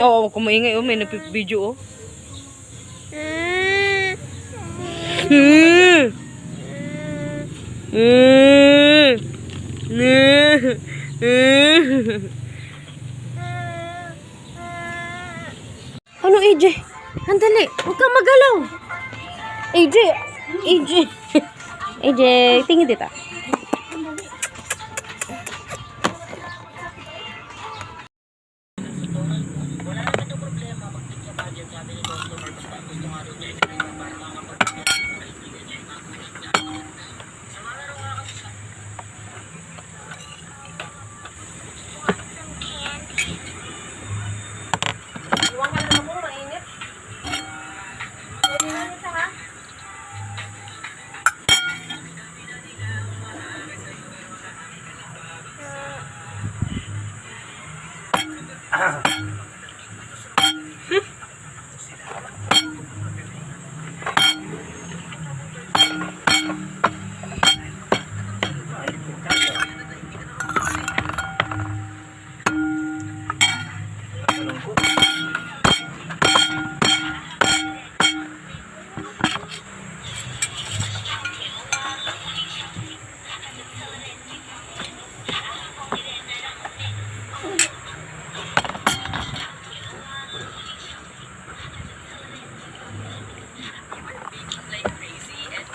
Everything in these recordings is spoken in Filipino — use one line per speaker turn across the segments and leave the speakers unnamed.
Oo, kung maingay, oh, may video, oh. Ano, AJ? Handali, huwag kang magalaw. AJ, AJ. AJ, tingin dito.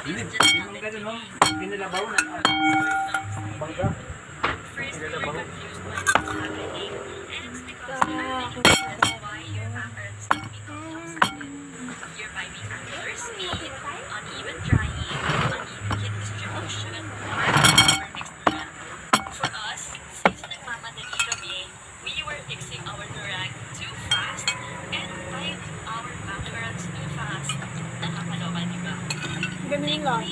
Yung gano'n, no? Pinalabaw na. Bangga. Pinalabaw.
Galing lang.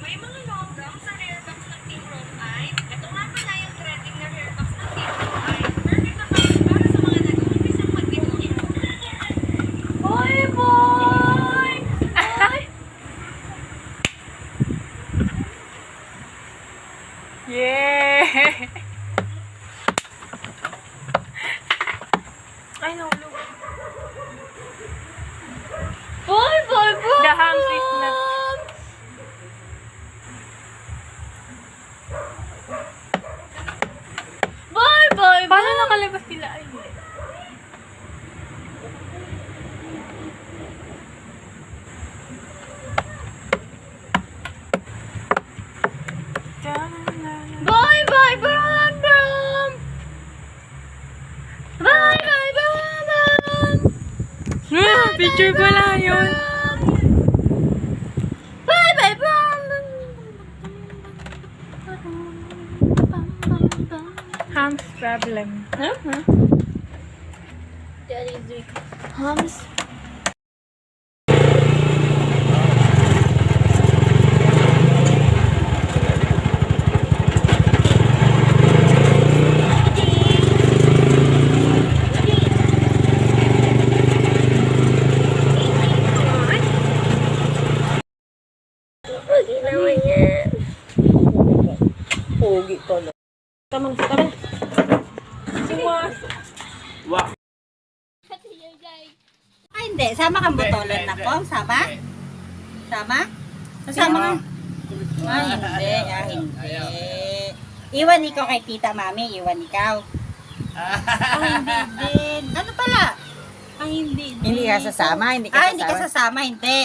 May mga longgang sa hair box ng Team Room ay, ito nga pala yung trending na hair box ng Team Room ay, perfect na para sa mga nag-uumpisa mag-video.
Boy, boy! Ay! Yeah! Ay, nahulog. Boy, boy, boy! The hands is not. Boy, boy, boy! Paano nakalabas sila? Ay, boy, boy, brum, brum! Boy, boy, brum, brum!
Picture pala yun.
Boy, boy, brum!
Ham's problem.
That is the Hums.
Pogi ka na. Tamang, tamang.
Wow.
Ay, hindi. Sama kang botolan na po. Sama? Sama? Sasama ka? Hindi. Iwan ikaw kay tita, mami. Iwan ikaw. Ay, hindi din. Ano pala? Ay, hindi din. Hindi ka sasama? Hindi ka sasama? Hindi ka sasama. Hindi.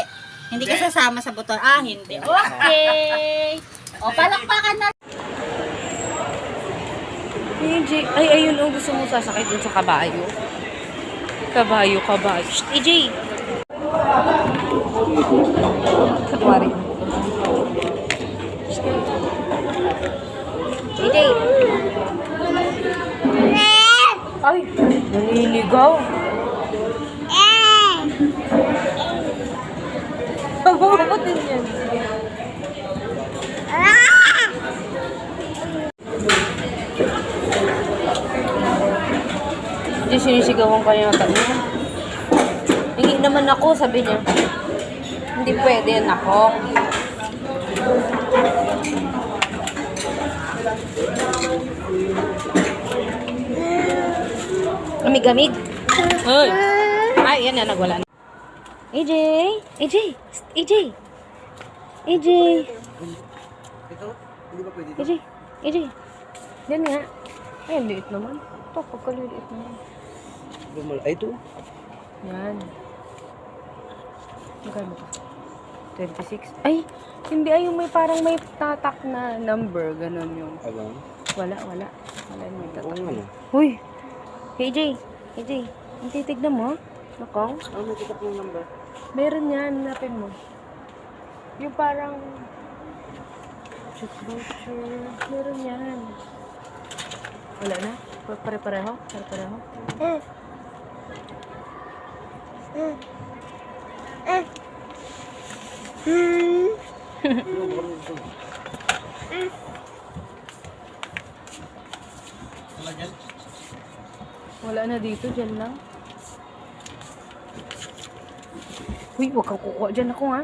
Hindi ka sasama sa botol. Hindi. Okay. O, palakpakan na.
AJ, ay, ayun, oh, gusto mo sasakay dun sa kabayo. Kabayo. Shh, AJ! Sakwari. AJ! Ay, naliligaw. Pagpapatin yan. Hindi sinisigawan ka niya kanya. Hingi naman ako, sabi niya. Hindi pwede yan ako. Gamig-gamig. Ay! Ay, yan na, nagwala na. AJ! AJ! AJ! AJ!
Ito, hindi ba pwede ito?
AJ! AJ! Yan nga. Ay, ang liit naman. Ito, pagkaliliit naman.
Ay, ito.
Yan. Magkano ba? 26. Ay! Hindi, ay yung may parang may tatak na number. Ganon yung.
Alam?
Wala, wala. Wala yung may
Oo
tatak.
nga no.
Uy! AJ! AJ! Ang titignan mo? Nakong?
Ano may kitak ng number?
Meron yan. Hanapin mo. Yung parang... Voucher. Meron yan. Wala na? Pare-pareho? Pare-pareho?
Wala dyan?
Wala na dito. Dyan lang. Uy, huwag kang kukuha dyan ako ha.